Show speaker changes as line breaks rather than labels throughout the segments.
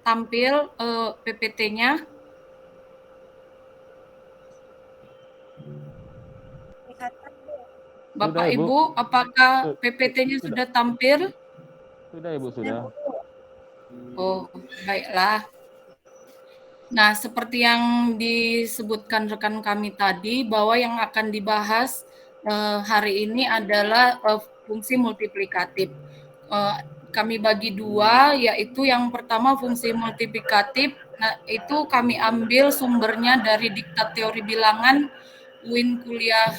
tampil PPT-nya? Bapak
Sudah, Ibu.
Ibu, apakah
Su-
PPT-nya
Sudah,
sudah tampil?
sudah Ibu, sudah.
Oh, baiklah. Nah, seperti yang disebutkan rekan kami tadi, bahwa yang akan dibahas hari ini adalah fungsi multiplikatif. Kami bagi dua, yaitu yang pertama fungsi multiplikatif. Nah, itu kami ambil sumbernya dari Diktat Teori Bilangan UIN Kuliah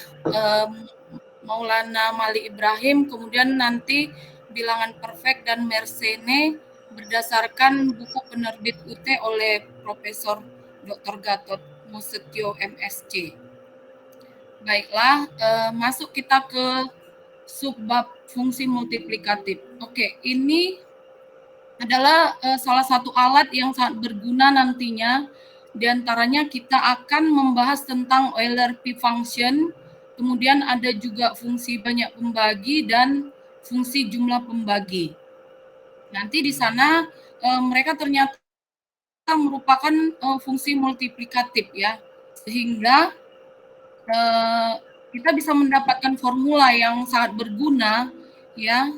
Maulana Mali Ibrahim, kemudian nanti bilangan perfect dan Mersenne berdasarkan buku penerbit UT oleh Profesor Dr. Gatot Musetyo MSc. Baiklah, masuk kita ke subbab fungsi multiplikatif. Oke, ini adalah salah satu alat yang sangat berguna nantinya. Di antaranya kita akan membahas tentang Euler P function, kemudian ada juga fungsi banyak pembagi dan fungsi jumlah pembagi. Nanti di sana mereka ternyata merupakan fungsi multiplikatif ya, sehingga kita bisa mendapatkan formula yang sangat berguna ya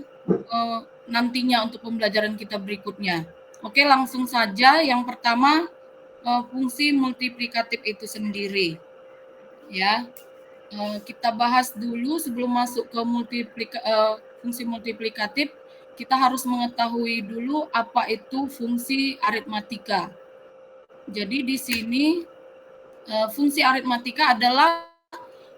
nantinya untuk pembelajaran kita berikutnya. Oke, langsung saja yang pertama fungsi multiplikatif itu sendiri ya. Kita bahas dulu sebelum masuk ke fungsi multiplikatif, kita harus mengetahui dulu apa itu fungsi aritmatika. Jadi di sini fungsi aritmatika adalah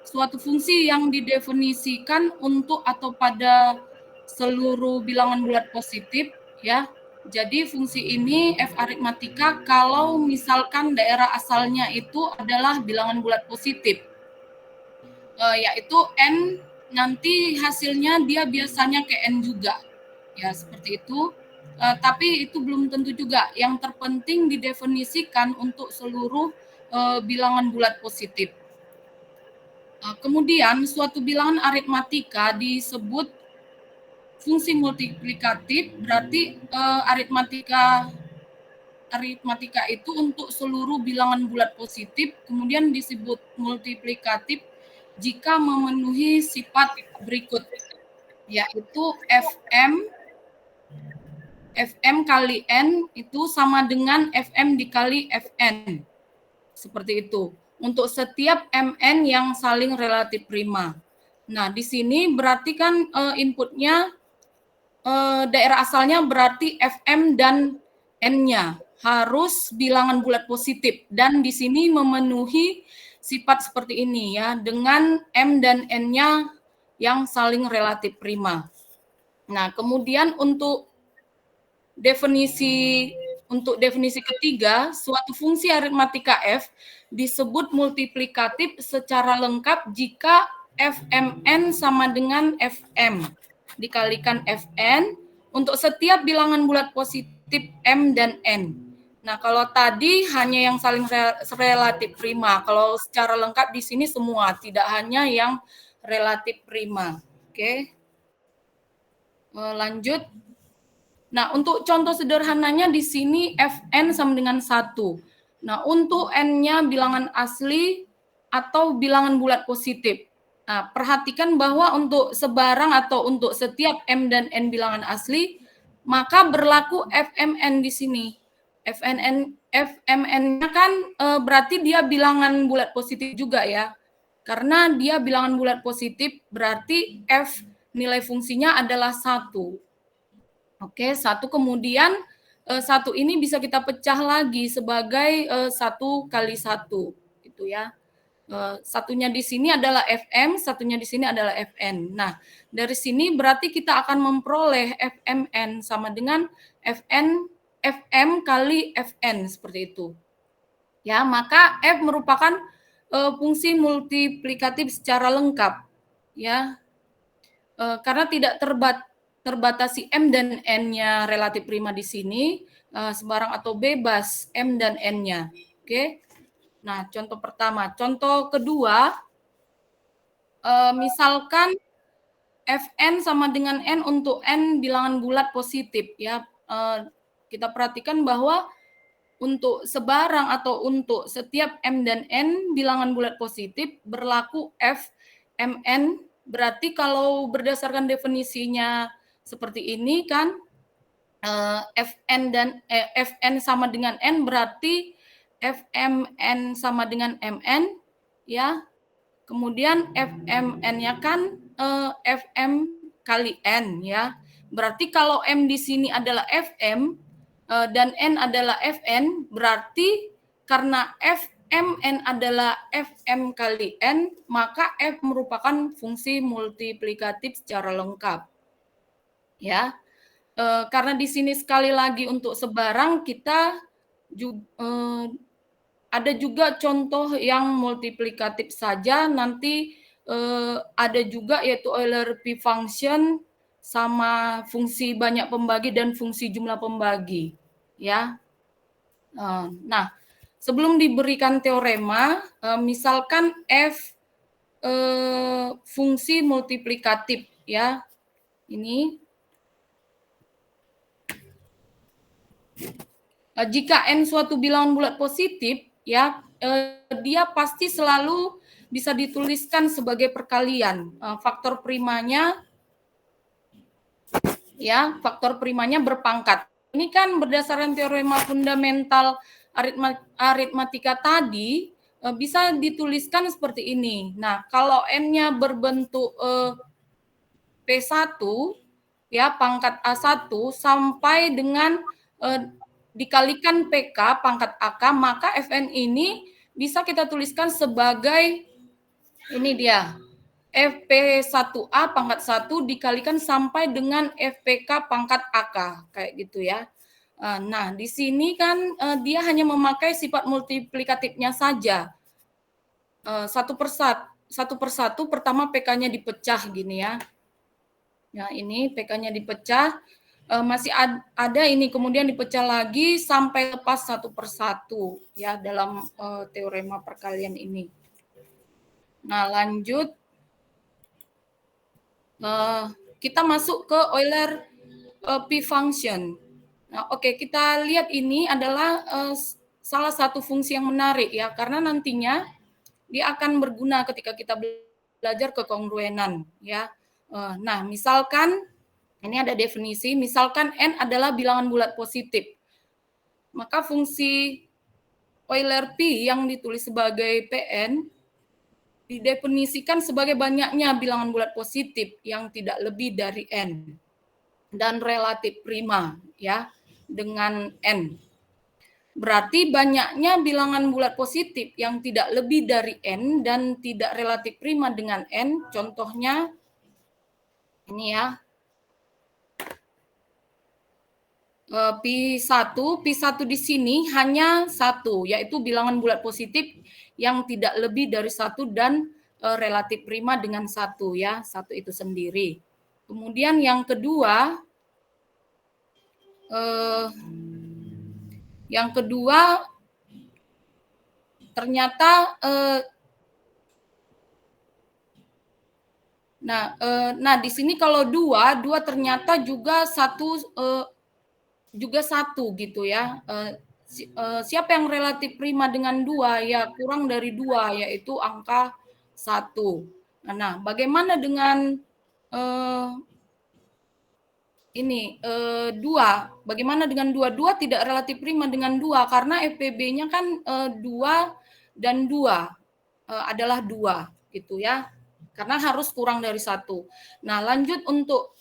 suatu fungsi yang didefinisikan untuk atau pada seluruh bilangan bulat positif ya. Jadi fungsi ini F aritmatika kalau misalkan daerah asalnya itu adalah bilangan bulat positif. Yaitu N nanti hasilnya dia biasanya ke N juga. Ya, seperti itu. Tapi itu belum tentu juga. Yang terpenting didefinisikan untuk seluruh bilangan bulat positif. Kemudian suatu bilangan aritmatika disebut fungsi multiplikatif, berarti aritmatika itu untuk seluruh bilangan bulat positif, kemudian disebut multiplikatif jika memenuhi sifat berikut, yaitu Fm kali N itu sama dengan Fm dikali Fn. Seperti itu. Untuk setiap Mn yang saling relatif prima. Nah, di sini berarti kan inputnya daerah asalnya berarti Fm dan N-nya harus bilangan bulat positif dan di sini memenuhi sifat seperti ini ya dengan M dan N-nya yang saling relatif prima. Nah, kemudian untuk definisi ketiga, suatu fungsi aritmatika F disebut multiplikatif secara lengkap jika Fmn sama dengan Fm dikalikan Fn untuk setiap bilangan bulat positif M dan N. Nah, kalau tadi hanya yang saling relatif prima, kalau secara lengkap di sini semua, tidak hanya yang relatif prima. Oke. Lanjut. Nah, untuk contoh sederhananya di sini Fn sama dengan 1. Nah, untuk N-nya bilangan asli atau bilangan bulat positif. Nah, perhatikan bahwa untuk sebarang atau untuk setiap M dan N bilangan asli, maka berlaku Fmn di sini. Fmn-nya kan berarti dia bilangan bulat positif juga ya. Karena dia bilangan bulat positif, berarti F nilai fungsinya adalah 1. Oke, 1 kemudian 1 ini bisa kita pecah lagi sebagai 1 kali 1 gitu ya. Satunya di sini adalah Fm, satunya di sini adalah Fn. Nah, dari sini berarti kita akan memperoleh Fmn sama dengan Fm kali Fn seperti itu. Ya, maka F merupakan fungsi multiplikatif secara lengkap ya. Karena tidak terbatasi M dan N-nya relatif prima di sini, sembarang atau bebas M dan N-nya. Oke. Nah, contoh pertama. Contoh kedua, misalkan Fn sama dengan N untuk N bilangan bulat positif ya. Kita perhatikan bahwa untuk sebarang atau untuk setiap M dan N bilangan bulat positif berlaku F Mn. Berarti kalau berdasarkan definisinya seperti ini kan, Fn sama dengan N, berarti Fmn sama dengan Mn, ya. Kemudian Fmn-nya kan Fm kali N, ya. Berarti kalau M di sini adalah Fm dan N adalah Fn, berarti karena Fmn adalah Fm kali N, maka F merupakan fungsi multiplikatif secara lengkap. Ya. Karena di sini sekali lagi untuk sebarang kita ada juga contoh yang multiplikatif saja, nanti ada juga yaitu Euler P function sama fungsi banyak pembagi dan fungsi jumlah pembagi, ya. Nah, sebelum diberikan teorema, misalkan F fungsi multiplikatif, ya. Ini jika N suatu bilangan bulat positif, ya, dia pasti selalu bisa dituliskan sebagai perkalian. Faktor primanya, ya, faktor primanya berpangkat. Ini kan berdasarkan teorema fundamental aritmatika tadi, bisa dituliskan seperti ini. Nah, kalau N-nya berbentuk P1, ya, pangkat A1 sampai dengan dikalikan PK pangkat AK, maka Fn ini bisa kita tuliskan sebagai ini dia, Fp1A pangkat 1 dikalikan sampai dengan FPK pangkat AK, kayak gitu ya. Nah, di sini kan dia hanya memakai sifat multiplikatifnya saja. Satu persatu, pertama PK-nya dipecah gini ya. Nah, ini PK-nya dipecah, masih ada ini kemudian dipecah lagi sampai lepas satu persatu ya dalam teorema perkalian ini. Nah, lanjut kita masuk ke Euler P function. Nah, oke, kita lihat ini adalah salah satu fungsi yang menarik ya, karena nantinya dia akan berguna ketika kita belajar kekongruenan ya. Nah, misalkan ini ada definisi, misalkan N adalah bilangan bulat positif. Maka fungsi Euler P yang ditulis sebagai Pn didefinisikan sebagai banyaknya bilangan bulat positif yang tidak lebih dari N dan relatif prima ya dengan N. Berarti banyaknya bilangan bulat positif yang tidak lebih dari N dan tidak relatif prima dengan N, contohnya ini ya. P1 di sini hanya satu, yaitu bilangan bulat positif yang tidak lebih dari satu dan relatif prima dengan satu ya, satu itu sendiri. Kemudian yang kedua, ternyata nah di sini kalau dua ternyata juga satu gitu ya. Siapa yang relatif prima dengan 2? Ya kurang dari 2, yaitu angka 1. Nah, bagaimana dengan ini 2? Bagaimana dengan 2? 2 tidak relatif prima dengan 2 karena FPB-nya kan 2 dan 2 adalah 2 gitu ya. Karena harus kurang dari 1. Nah, lanjut untuk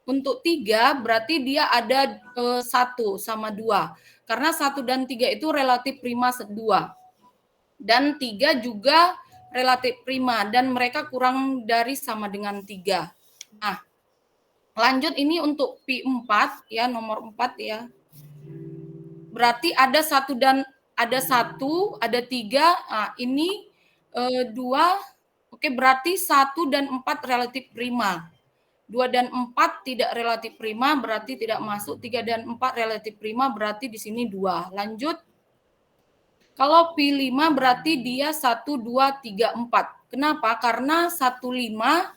3 berarti dia ada 1 sama 2. Karena 1 dan 3 itu relatif prima 2. Dan 3 juga relatif prima dan mereka kurang dari sama dengan 3. Nah, lanjut ini untuk P4 ya, nomor 4 ya. Berarti ada 1 dan ada 1, ada 3. Nah, ini 2. Oke, berarti 1 dan 4 relatif prima. 2 dan 4 tidak relatif prima, berarti tidak masuk. 3 dan 4 relatif prima, berarti di sini 2. Lanjut. Kalau P5 berarti dia 1, 2, 3, 4. Kenapa? Karena 1, 5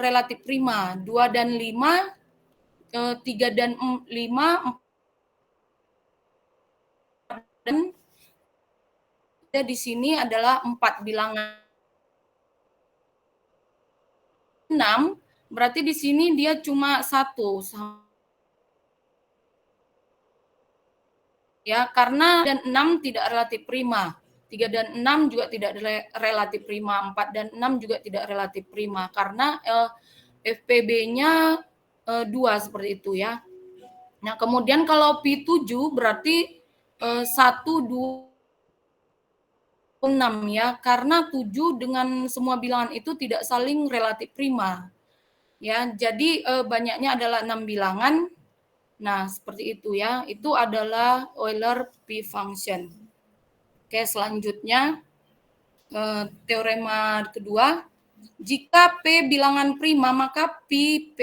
relatif prima. 2 dan 5, 3 dan 5, Dan di sini adalah 4 bilangan 6, berarti di sini dia cuma 1. Ya, karena dan 6 tidak relatif prima. 3 dan 6 juga tidak relatif prima, 4 dan 6 juga tidak relatif prima karena FPB-nya 2 seperti itu ya. Nah, kemudian kalau Pi7 berarti 1, 2, 6 ya, karena 7 dengan semua bilangan itu tidak saling relatif prima. Ya, jadi banyaknya adalah 6 bilangan. Nah, seperti itu ya. Itu adalah Euler P function. Oke, selanjutnya teorema kedua. Jika P bilangan prima, maka Pi P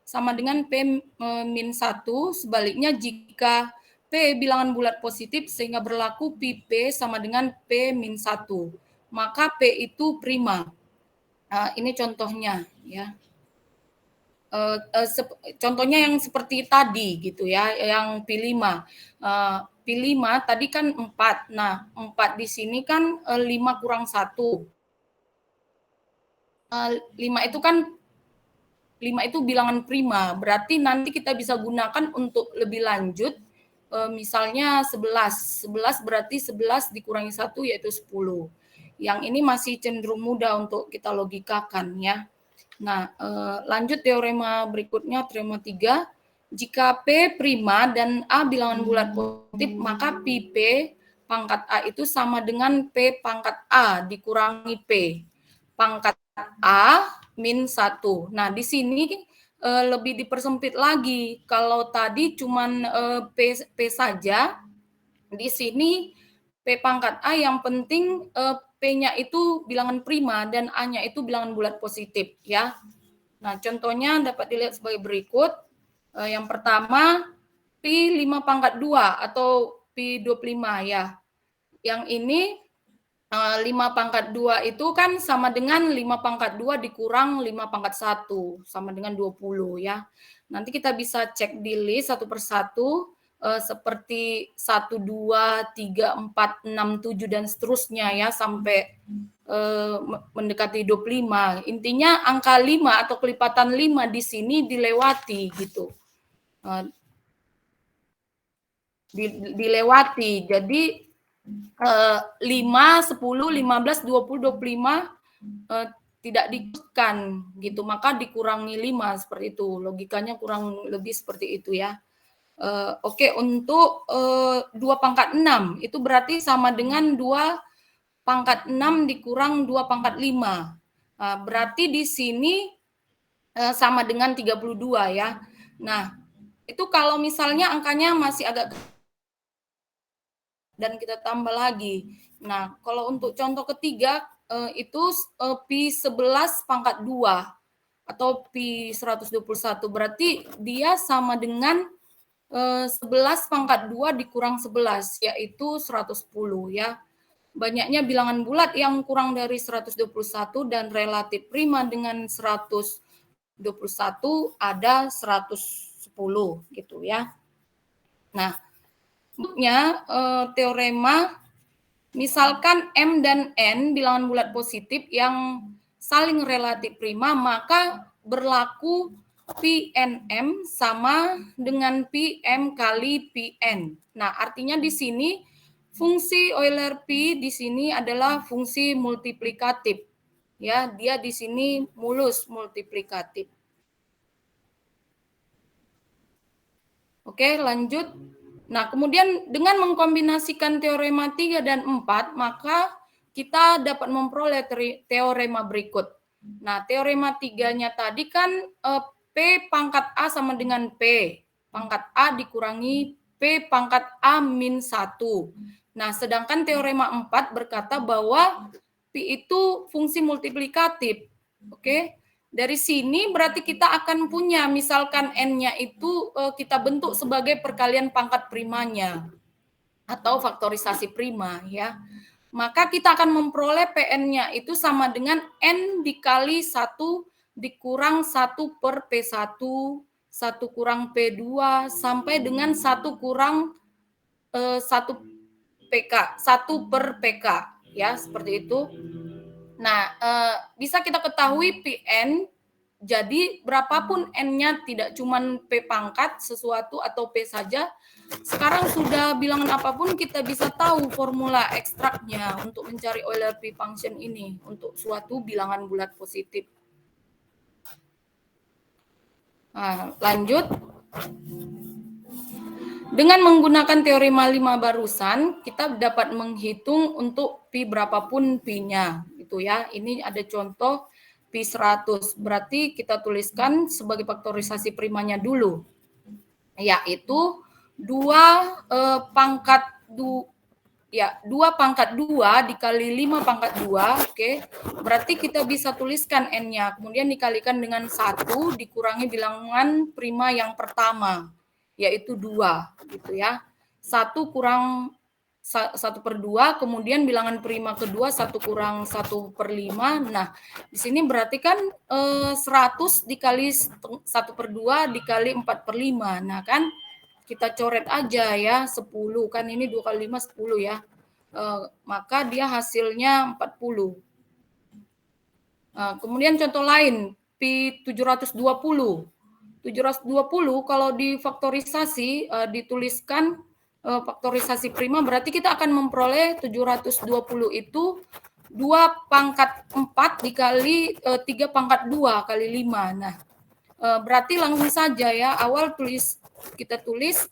sama dengan P min 1. Sebaliknya, jika P bilangan bulat positif, sehingga berlaku Pi P sama dengan P min 1. Maka P itu prima. Ini contohnya ya. Contohnya yang seperti tadi gitu ya, yang Pi5. Pi5 tadi kan 4. Nah, 4 di sini kan 5 kurang 1. 5 itu kan 5 itu bilangan prima. Berarti nanti kita bisa gunakan untuk lebih lanjut. Misalnya 11. 11 berarti 11 dikurangi 1 yaitu 10. Yang ini masih cenderung mudah untuk kita logikakan ya. Nah, lanjut teorema berikutnya, teorema 3. Jika P prima dan A bilangan bulat positif, maka Pi P pangkat A itu sama dengan P pangkat A dikurangi P pangkat A min 1. Nah, di sini lebih dipersempit lagi. Kalau tadi cuman P saja, di sini P pangkat A yang penting P-nya itu bilangan prima dan A-nya itu bilangan bulat positif ya. Nah, contohnya dapat dilihat sebagai berikut. Yang pertama Pi 5 pangkat 2 atau Pi 25 ya. Yang ini 5 pangkat 2 itu kan sama dengan 5 pangkat 2 dikurang 5 pangkat 1 sama dengan 20 ya. Nanti kita bisa cek di list satu persatu. Seperti 1, 2, 3, 4, 6, 7 dan seterusnya ya sampai mendekati 25. Intinya angka 5 atau kelipatan 5 di sini dilewati gitu. Dilewati. Jadi 5, 10, 15, 20, 25 tidak diikutkan gitu, maka dikurangi 5 seperti itu. Logikanya kurang lebih seperti itu ya. Oke, untuk 2 pangkat 6 itu berarti sama dengan 2 pangkat 6 dikurang 2 pangkat 5. Berarti di sini sama dengan 32 ya. Nah, itu kalau misalnya angkanya masih agak dan kita tambah lagi. Nah, kalau untuk contoh ketiga itu Pi 11 pangkat 2 atau Pi 121 berarti dia sama dengan 11 pangkat 2 dikurang 11, yaitu 110 ya. Banyaknya bilangan bulat yang kurang dari 121 dan relatif prima dengan 121 ada 110 gitu ya. Nah, bentuknya teorema misalkan M dan N bilangan bulat positif yang saling relatif prima, maka berlaku PNM sama dengan PM kali PN. Nah, artinya di sini fungsi Euler P di sini adalah fungsi multiplikatif. Ya, dia di sini mulus multiplikatif. Oke, lanjut. Nah, kemudian dengan mengkombinasikan teorema 3 dan 4, maka kita dapat memperoleh teorema berikut. Nah, teorema 3-nya tadi kan P pangkat A sama dengan P pangkat A dikurangi P pangkat A min 1. Nah, sedangkan teorema 4 berkata bahwa P itu fungsi multiplikatif. Oke. Dari sini berarti kita akan punya misalkan N-nya itu kita bentuk sebagai perkalian pangkat primanya atau faktorisasi prima ya. Maka kita akan memperoleh PN-nya itu sama dengan N dikali 1 dikurang 1 per P1, 1 kurang P2 sampai dengan 1 kurang 1 PK, 1 per PK, ya, seperti itu. Nah, bisa kita ketahui Pn, jadi berapapun N-nya tidak cuman P pangkat sesuatu atau P saja, sekarang sudah bilangan apapun kita bisa tahu formula ekstraknya untuk mencari Euler P function ini untuk suatu bilangan bulat positif. Nah, lanjut. Dengan menggunakan teorema 5 barusan, kita dapat menghitung untuk Pi berapapun Pi-nya. Gitu ya. Ini ada contoh Pi 100. Berarti kita tuliskan sebagai faktorisasi primanya dulu. Yaitu 2 pangkat 2 dikali 5 pangkat 2, oke. Berarti kita bisa tuliskan N-nya, kemudian dikalikan dengan 1 dikurangi bilangan prima yang pertama, yaitu 2, gitu ya. 1 kurang 1 per 2, kemudian bilangan prima kedua 1 kurang 1 per 5. Nah, di sini berarti kan 100 dikali 1 per 2 dikali 4 per 5. Nah, kan kita coret aja ya, 10. Kan ini 2 kali 5, 10 ya. Maka dia hasilnya 40. Kemudian contoh lain, Pi 720. 720 kalau difaktorisasi, dituliskan faktorisasi prima, berarti kita akan memperoleh 720 itu 2 pangkat 4 dikali 3 pangkat 2 kali 5. Nah, berarti langsung saja ya, awal kita tulis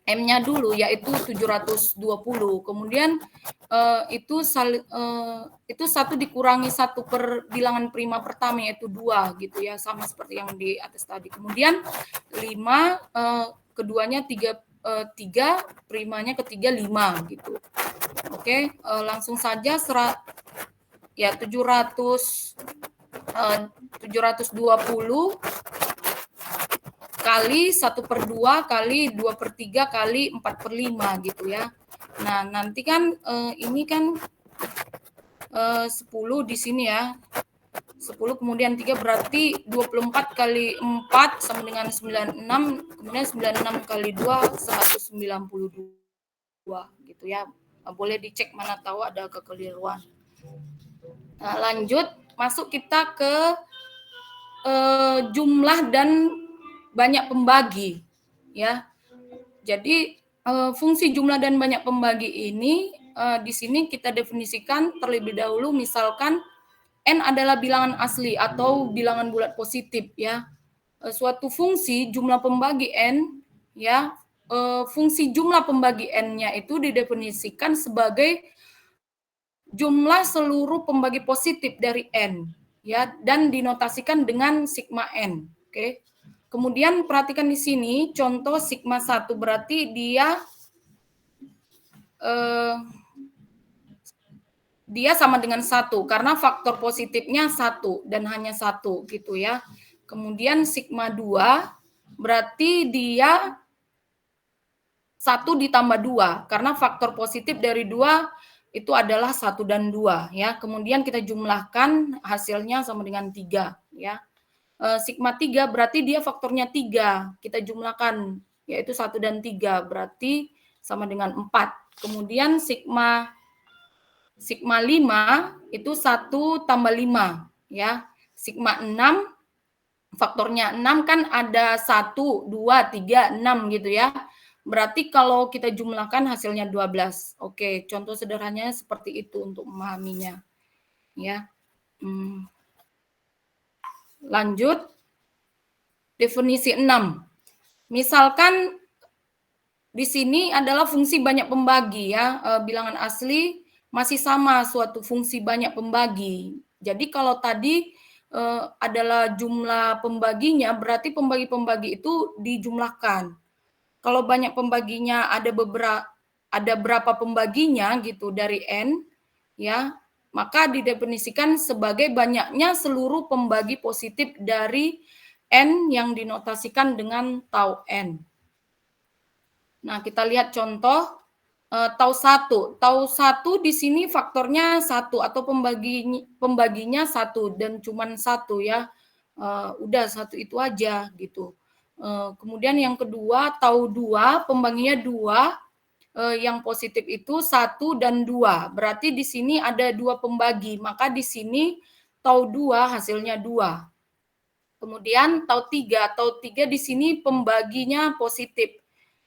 M-nya dulu, yaitu 720. Kemudian itu 1 dikurangi 1 per bilangan prima pertama, yaitu 2, gitu ya, sama seperti yang di atas tadi. Kemudian 5, keduanya 3, primanya ketiga 5, gitu. Oke, langsung saja 720 kali 1 per 2 kali 2 per 3 kali 4 per 5, gitu ya. Nah, nanti kan ini kan 10 di sini ya. 10 kemudian 3 berarti 24 kali 4 sama dengan 96, kemudian 96 kali 2 192, gitu ya. Boleh dicek, mana tahu ada kekeliruan. Nah, lanjut, masuk kita ke jumlah dan banyak pembagi, ya. Jadi fungsi jumlah dan banyak pembagi ini di sini kita definisikan terlebih dahulu, misalkan N adalah bilangan asli atau bilangan bulat positif, ya. Suatu fungsi jumlah pembagi N, ya, fungsi jumlah pembagi N-nya itu didefinisikan sebagai jumlah seluruh pembagi positif dari N, ya, dan dinotasikan dengan sigma N, oke. Kemudian perhatikan di sini contoh sigma 1, berarti dia sama dengan 1 karena faktor positifnya 1 dan hanya 1, gitu ya. Kemudian sigma 2 berarti dia 1 ditambah 2 karena faktor positif dari 2 itu adalah 1 dan 2, ya. Kemudian kita jumlahkan, hasilnya sama dengan 3, ya. Sigma 3 berarti dia faktornya 3, kita jumlahkan, yaitu 1 dan 3, berarti sama dengan 4. Kemudian sigma 5 itu 1 tambah 5, ya. Sigma 6, faktornya 6 kan ada 1, 2, 3, 6, gitu ya. Berarti kalau kita jumlahkan hasilnya 12. Oke, contoh sederhananya seperti itu untuk memahaminya, ya. Lanjut, definisi 6. Misalkan di sini adalah fungsi banyak pembagi, ya, bilangan asli masih sama suatu fungsi banyak pembagi. Jadi kalau tadi adalah jumlah pembaginya, berarti pembagi-pembagi itu dijumlahkan. Kalau banyak pembaginya ada berapa pembaginya gitu dari N, ya, maka didefinisikan sebagai banyaknya seluruh pembagi positif dari N yang dinotasikan dengan tau N. Nah, kita lihat contoh tau 1. Tau 1 di sini faktornya 1 atau pembaginya 1 dan cuman 1, ya. Udah 1 itu aja gitu. Kemudian yang kedua, tau 2, pembaginya 2, yang positif itu 1 dan 2. Berarti di sini ada 2 pembagi, maka di sini tau 2 hasilnya 2. Kemudian tau 3 di sini pembaginya positif.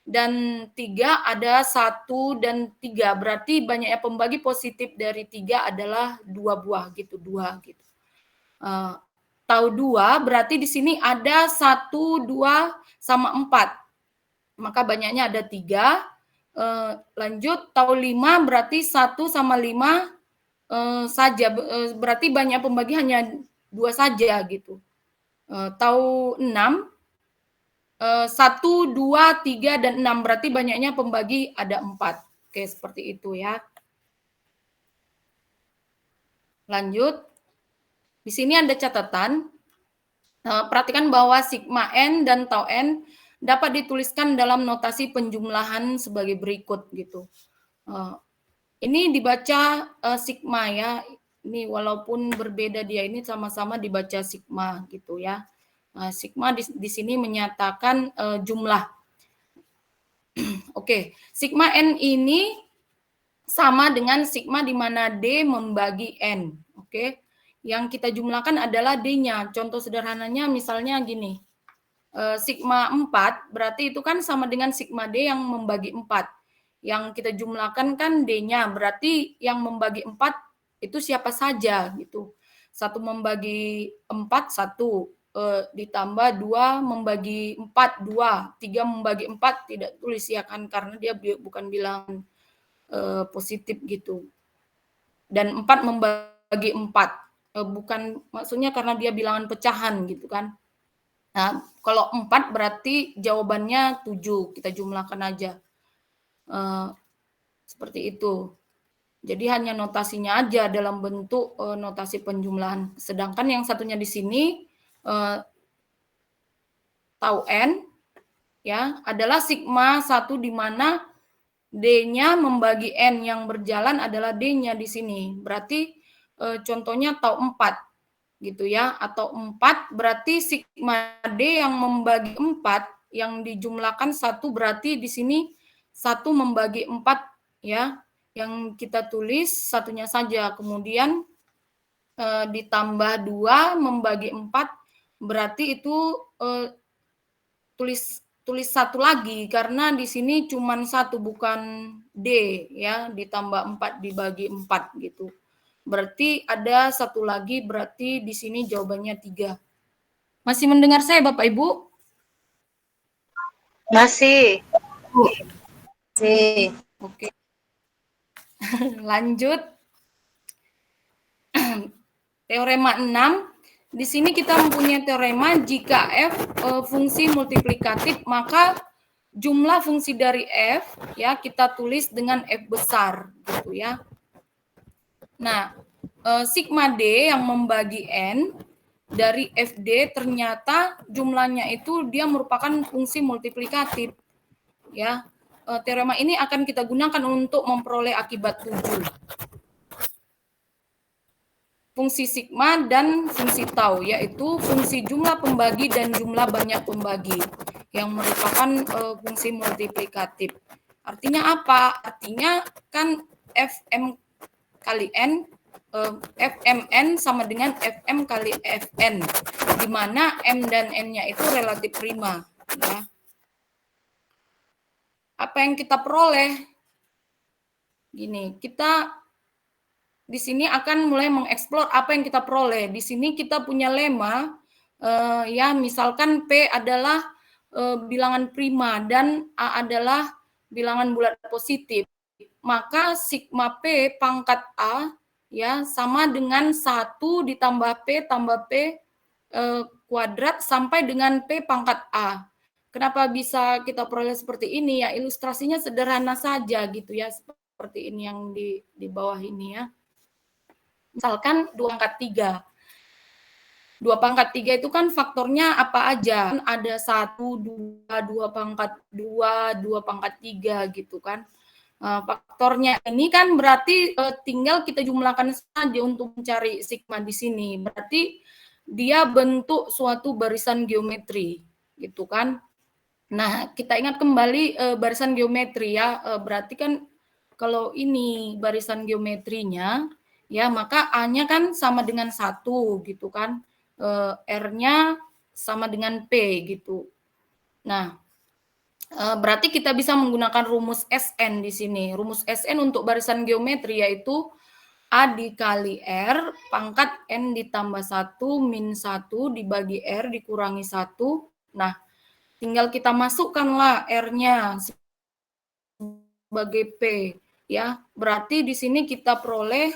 Dan 3 ada 1 dan 3. Berarti banyaknya pembagi positif dari 3 adalah 2 buah gitu, 2 gitu. Tau 2 berarti di sini ada 1, 2 sama 4. Maka banyaknya ada 3. Lanjut tau 5 berarti 1 sama 5 saja, berarti banyak pembagi hanya 2 saja gitu. Tau 6 1, 2, 3 dan 6 berarti banyaknya pembagi ada 4. Oke, seperti itu ya. Lanjut. Di sini ada catatan. Perhatikan bahwa sigma n dan tau n dapat dituliskan dalam notasi penjumlahan sebagai berikut gitu. Ini dibaca sigma ya. Ini walaupun berbeda dia ini sama-sama dibaca sigma gitu ya. Sigma di sini menyatakan jumlah. Oke, sigma n ini sama dengan sigma di mana D membagi N. Oke, yang kita jumlahkan adalah D-nya. Contoh sederhananya misalnya gini. Sigma 4 berarti itu kan sama dengan sigma D yang membagi 4. Yang kita jumlahkan kan D-nya, berarti yang membagi 4 itu siapa saja gitu. 1 membagi 4, 1. Ditambah 2 membagi 4, 2. 3 membagi 4 tidak tulis ya kan, karena dia bukan bilangan positif gitu. Dan 4 membagi 4. Bukan maksudnya karena dia bilangan pecahan gitu kan. Nah, kalau 4 berarti jawabannya 7, kita jumlahkan aja. Seperti itu. Jadi hanya notasinya aja dalam bentuk notasi penjumlahan. Sedangkan yang satunya di sini, tau n, ya, adalah sigma 1 di mana D-nya membagi N yang berjalan adalah D-nya di sini. Berarti contohnya tau 4. Gitu ya, atau 4 berarti sigma D yang membagi 4 yang dijumlahkan 1 berarti di sini 1 membagi 4 ya, yang kita tulis satunya saja, kemudian ditambah 2 membagi 4 berarti itu tulis 1 lagi karena di sini cuma 1 bukan D ya, ditambah 4 dibagi 4 gitu. Berarti ada 1 lagi, berarti di sini jawabannya 3. Masih mendengar saya Bapak Ibu?
Masih.
Oke. Lanjut. Teorema 6. Di sini kita mempunyai teorema jika F fungsi multiplikatif, maka jumlah fungsi dari F ya kita tulis dengan F besar gitu ya. Nah, sigma D yang membagi N dari FD ternyata jumlahnya itu dia merupakan fungsi multiplikatif. Ya, teorema ini akan kita gunakan untuk memperoleh akibat 7. Fungsi sigma dan fungsi tau, yaitu fungsi jumlah pembagi dan jumlah banyak pembagi yang merupakan fungsi multiplikatif. Artinya apa? Artinya kan Fm kali N, Fmn sama dengan Fm kali Fn, di mana M dan N-nya itu relatif prima. Ya. Apa yang kita peroleh? Gini, kita di sini akan mulai mengeksplor apa yang kita peroleh. Di sini kita punya lema, ya misalkan P adalah bilangan prima dan A adalah bilangan bulat positif. Maka sigma P pangkat A ya sama dengan 1 ditambah P tambah P kuadrat sampai dengan P pangkat A. Kenapa bisa kita peroleh seperti ini? Ya ilustrasinya sederhana saja gitu ya, seperti ini yang di bawah ini ya. Misalkan 2 pangkat 3. 2 pangkat 3 itu kan faktornya apa aja? Ada 1, 2, 2 pangkat 2, 2 pangkat 3 gitu kan. Faktornya ini kan berarti tinggal kita jumlahkan saja untuk mencari sigma di sini. Berarti dia bentuk suatu barisan geometri gitu kan. Nah, kita ingat kembali barisan geometri ya, berarti kan kalau ini barisan geometrinya, ya maka A-nya kan sama dengan 1 gitu kan, R-nya sama dengan P gitu. Nah, berarti kita bisa menggunakan rumus SN di sini. Rumus SN untuk barisan geometri yaitu A dikali R pangkat N ditambah 1 min 1 dibagi R dikurangi 1. Nah, tinggal kita masukkanlah R-nya sebagai P, ya. Berarti di sini kita peroleh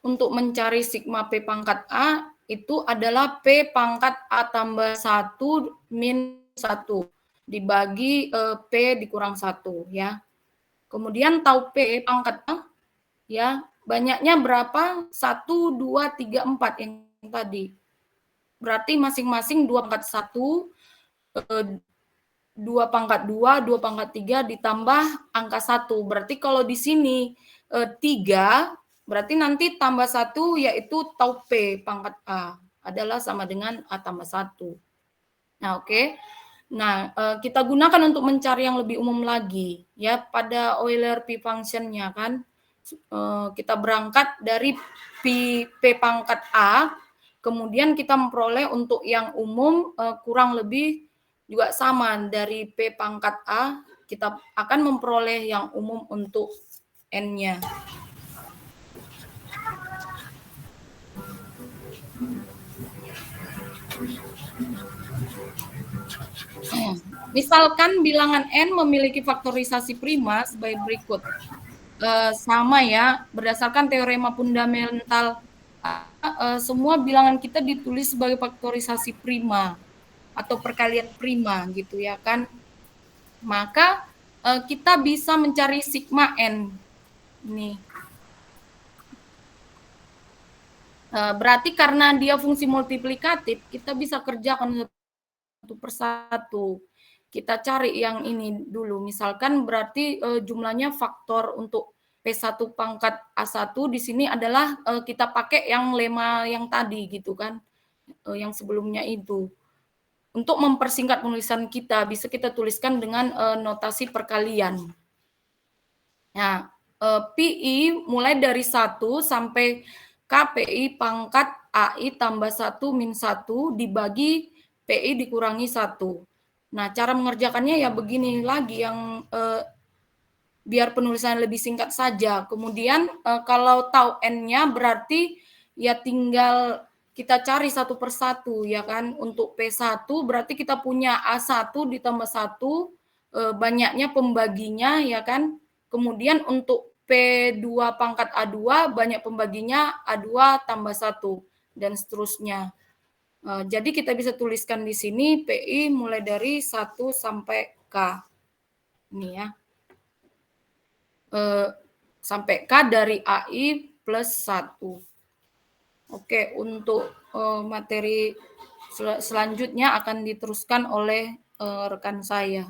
untuk mencari sigma P pangkat A itu adalah P pangkat A tambah 1 min 1 dibagi P dikurang 1, ya. Kemudian tahu P pangkat A, ya, banyaknya berapa? 1, 2, 3, 4 yang tadi. Berarti masing-masing 2 pangkat 1, 2 pangkat 2, 2 pangkat 3 ditambah angka 1. Berarti kalau di sini 3, berarti nanti tambah 1 yaitu tau P pangkat A adalah sama dengan A tambah 1. Nah, oke. Nah, kita gunakan untuk mencari yang lebih umum lagi. Ya, pada Euler P function-nya kan, kita berangkat dari P pangkat A, kemudian kita memperoleh untuk yang umum kurang lebih juga sama dari P pangkat A, kita akan memperoleh yang umum untuk N-nya. Misalkan bilangan N memiliki faktorisasi prima sebagai berikut. Sama ya, berdasarkan teorema fundamental, semua bilangan kita ditulis sebagai faktorisasi prima atau perkalian prima gitu ya kan. Maka kita bisa mencari sigma N. Nih. Berarti karena dia fungsi multiplikatif, kita bisa kerjakan satu persatu. Kita cari yang ini dulu. Misalkan berarti jumlahnya faktor untuk P1 pangkat A1 di sini adalah kita pakai yang lema yang tadi gitu kan. Yang sebelumnya itu. Untuk mempersingkat penulisan kita, bisa kita tuliskan dengan notasi perkalian. Nah, PI mulai dari 1 sampai KPI pangkat AI tambah 1 min 1 dibagi PI dikurangi 1. Nah, cara mengerjakannya ya begini lagi yang biar penulisan lebih singkat saja. Kemudian kalau tahu N-nya berarti ya tinggal kita cari satu persatu ya kan. Untuk P1 berarti kita punya A1 ditambah 1, banyaknya pembaginya ya kan. Kemudian untuk P2 pangkat A2 banyak pembaginya A2 tambah 1 dan seterusnya. Jadi kita bisa tuliskan di sini PI mulai dari 1 sampai K. Ini ya. Sampai K dari AI plus 1. Oke, untuk materi selanjutnya akan diteruskan oleh rekan saya.